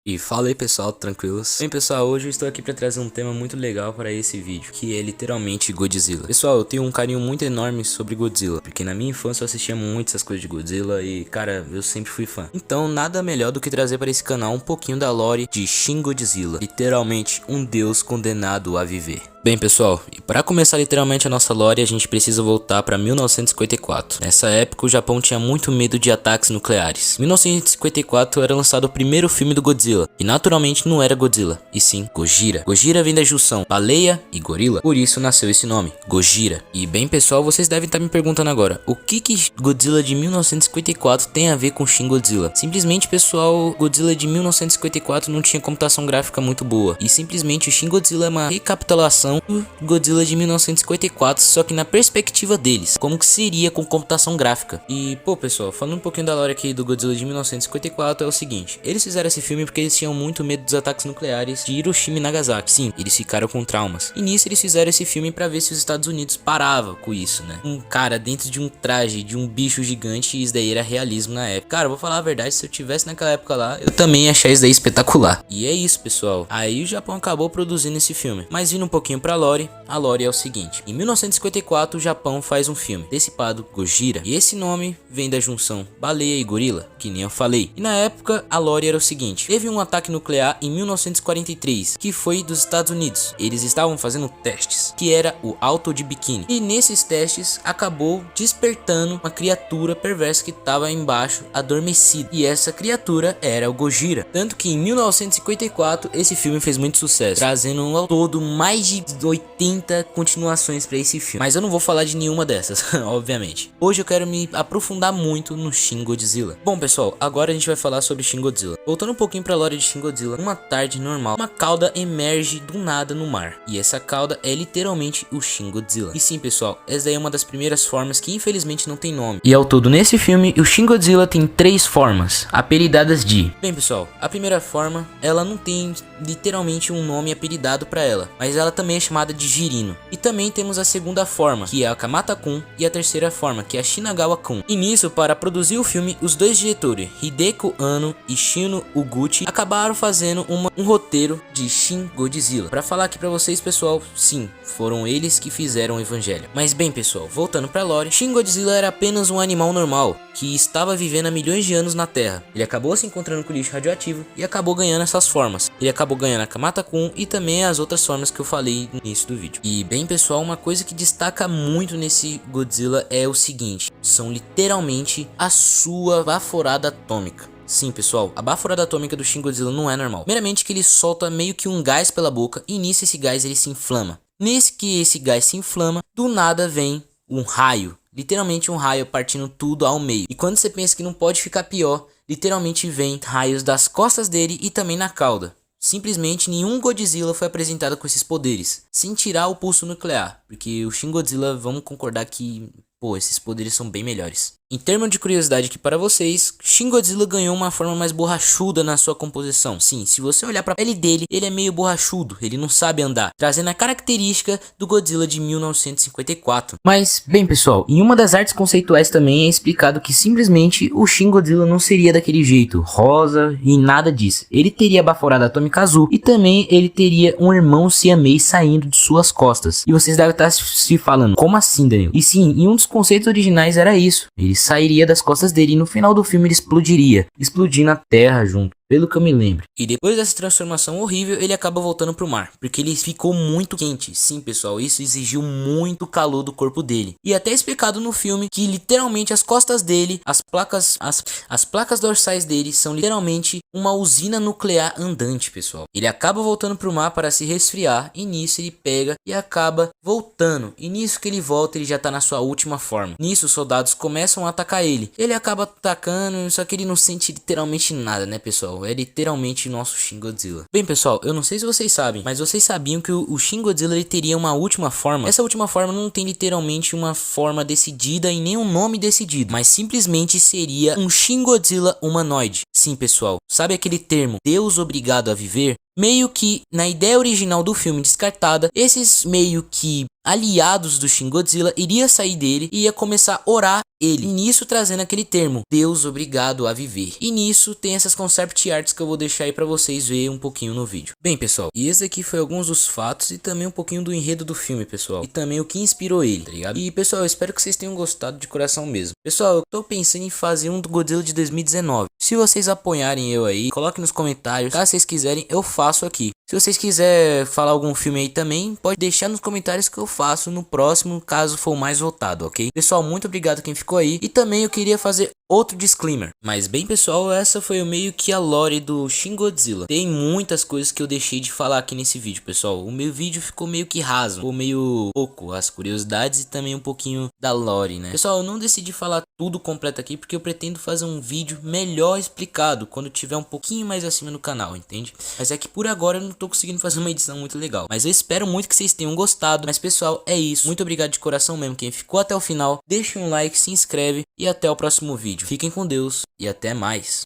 E fala aí pessoal, tranquilos? Bem pessoal, hoje eu estou aqui para trazer um tema muito legal para esse vídeo, que é literalmente Godzilla. Pessoal, eu tenho um carinho muito enorme sobre Godzilla, porque na minha infância eu assistia muito essas coisas de Godzilla e cara, eu sempre fui fã. Então nada melhor do que trazer para esse canal um pouquinho da lore de Shin Godzilla, literalmente um deus condenado a viver. Bem pessoal, e para começar literalmente a nossa lore, a gente precisa voltar para 1954. Nessa época o Japão tinha muito medo de ataques nucleares. Em 1954 era lançado o primeiro filme do Godzilla, e naturalmente não era Godzilla, e sim Gojira. Gojira vem da junção baleia e gorila, por isso nasceu esse nome, Gojira. E bem pessoal, vocês devem estar me perguntando agora, o que Godzilla de 1954 tem a ver com Shin Godzilla? Simplesmente pessoal, Godzilla de 1954 não tinha computação gráfica muito boa, e simplesmente o Shin Godzilla é uma recapitulação do Godzilla de 1954, só que na perspectiva deles, como que seria com computação gráfica. E pô pessoal, falando um pouquinho da lore aqui do Godzilla de 1954 é o seguinte, eles fizeram esse filme porque eles tinham muito medo dos ataques nucleares de Hiroshima e Nagasaki. Sim, eles ficaram com traumas. E nisso eles fizeram esse filme pra ver se os Estados Unidos paravam com isso, né? Um cara dentro de um traje de um bicho gigante, e isso daí era realismo na época. Cara, eu vou falar a verdade, se eu tivesse naquela época lá, eu também ia achar isso daí espetacular. E é isso pessoal, aí o Japão acabou produzindo esse filme. Mas vindo um pouquinho pra lore, a lore é o seguinte, em 1954 o Japão faz um filme, decipado Gojira, e esse nome vem da junção baleia e gorila, que nem eu falei. E na época a lore era o seguinte, teve um ataque nuclear em 1943, que foi dos Estados Unidos, eles estavam fazendo testes, que era o Alto de Bikini, e nesses testes acabou despertando uma criatura perversa que estava embaixo, adormecida, e essa criatura era o Gojira, tanto que em 1954 esse filme fez muito sucesso, trazendo ao todo mais de 80 continuações para esse filme, mas eu não vou falar de nenhuma dessas, obviamente. Hoje eu quero me aprofundar muito no Shin Godzilla. Bom pessoal, agora a gente vai falar sobre Shin Godzilla. Voltando um pouquinho pra lore de Shin Godzilla, uma tarde normal, uma cauda emerge do nada no mar, e essa cauda é literalmente o Shin Godzilla. E sim pessoal, essa daí é uma das primeiras formas que infelizmente não tem nome. E ao todo nesse filme, o Shin Godzilla tem 3 formas, apelidadas de... Bem pessoal, a primeira forma, ela não tem literalmente um nome apelidado pra ela, mas ela também é chamada de Jirino. E também temos a segunda forma, que é a Kamata-kun, e a terceira forma, que é a Shinagawa-kun. E nisso, para produzir o filme, os dois diretores, Hideko Anno e Shino Uguchi, acabaram fazendo um roteiro de Shin Godzilla. Para falar aqui pra vocês, pessoal, sim, foram eles que fizeram o evangelho. Mas bem, pessoal, voltando pra lore, Shin Godzilla era apenas um animal normal, que estava vivendo há milhões de anos na Terra. Ele acabou se encontrando com o lixo radioativo e acabou ganhando essas formas. Ele acabou ganhando a Kamata-kun e também as outras formas que eu falei no início do vídeo. E bem pessoal, uma coisa que destaca muito nesse Godzilla é o seguinte, são literalmente a sua baforada atômica. Sim pessoal, a baforada atômica do Shin Godzilla não é normal. Primeiramente que ele solta meio que um gás pela boca e nisso esse gás ele se inflama. Nesse que esse gás se inflama, do nada vem um raio. Literalmente um raio partindo tudo ao meio. E quando você pensa que não pode ficar pior, literalmente vem raios das costas dele e também na cauda. Simplesmente nenhum Godzilla foi apresentado com esses poderes, sem tirar o pulso nuclear, porque o Shin Godzilla, vamos concordar que, pô, esses poderes são bem melhores. Em termos de curiosidade aqui para vocês, Shin Godzilla ganhou uma forma mais borrachuda na sua composição. Sim, se você olhar para a pele dele, ele é meio borrachudo, ele não sabe andar, trazendo a característica do Godzilla de 1954. Mas, bem pessoal, em uma das artes conceituais também é explicado que simplesmente o Shin Godzilla não seria daquele jeito, rosa e nada disso. Ele teria a baforada atômica azul e também ele teria um irmão siamês saindo de suas costas. E vocês devem estar se falando, como assim, Daniel? E sim, em um dos conceitos originais era isso. Ele sairia das costas dele e no final do filme ele explodiria, explodindo a terra junto, pelo que eu me lembro. E depois dessa transformação horrível, ele acaba voltando pro mar, porque ele ficou muito quente. Sim, pessoal, isso exigiu muito calor do corpo dele. E até explicado no filme que literalmente as costas dele, as placas dorsais dele são literalmente uma usina nuclear andante, pessoal. Ele acaba voltando pro mar para se resfriar e nisso ele pega e acaba voltando. E nisso que ele volta, ele já tá na sua última forma. Nisso os soldados começam a atacar ele. Ele acaba atacando, só que ele não sente literalmente nada, né, pessoal? É literalmente o nosso Shin Godzilla. Bem pessoal, eu não sei se vocês sabem, mas vocês sabiam que o Shin Godzilla ele teria uma última forma? Essa última forma não tem literalmente uma forma decidida e nem um nome decidido, mas simplesmente seria um Shin Godzilla humanoide. Sim pessoal, sabe aquele termo Deus obrigado a viver? Meio que na ideia original do filme descartada, esses meio que aliados do Shin Godzilla iria sair dele e ia começar a orar ele. E nisso trazendo aquele termo, Deus obrigado a viver. E nisso tem essas concept arts que eu vou deixar aí pra vocês verem um pouquinho no vídeo. Bem pessoal, e esse aqui foi alguns dos fatos e também um pouquinho do enredo do filme, pessoal. E também o que inspirou ele, tá ligado? E pessoal, eu espero que vocês tenham gostado de coração mesmo. Pessoal, eu tô pensando em fazer um do Godzilla de 2019. Se vocês apoiarem eu aí, coloquem nos comentários. Caso vocês quiserem, eu faço aqui. Se vocês quiserem falar algum filme aí também, pode deixar nos comentários que eu faço no próximo, caso for mais votado, ok? Pessoal, muito obrigado quem ficou aí. E também eu queria fazer outro disclaimer. Mas bem pessoal, essa foi meio que a lore do Shin Godzilla. Tem muitas coisas que eu deixei de falar aqui nesse vídeo, pessoal. O meu vídeo ficou meio que raso, ficou meio pouco as curiosidades e também um pouquinho da lore, né? Pessoal, eu não decidi falar tudo completo aqui porque eu pretendo fazer um vídeo melhor explicado quando tiver um pouquinho mais acima no canal, entende? Mas é que por agora eu não tô conseguindo fazer uma edição muito legal. Mas eu espero muito que vocês tenham gostado. Mas pessoal, é isso. Muito obrigado de coração mesmo quem ficou até o final. Deixa um like, se inscreve e até o próximo vídeo. Fiquem com Deus e até mais.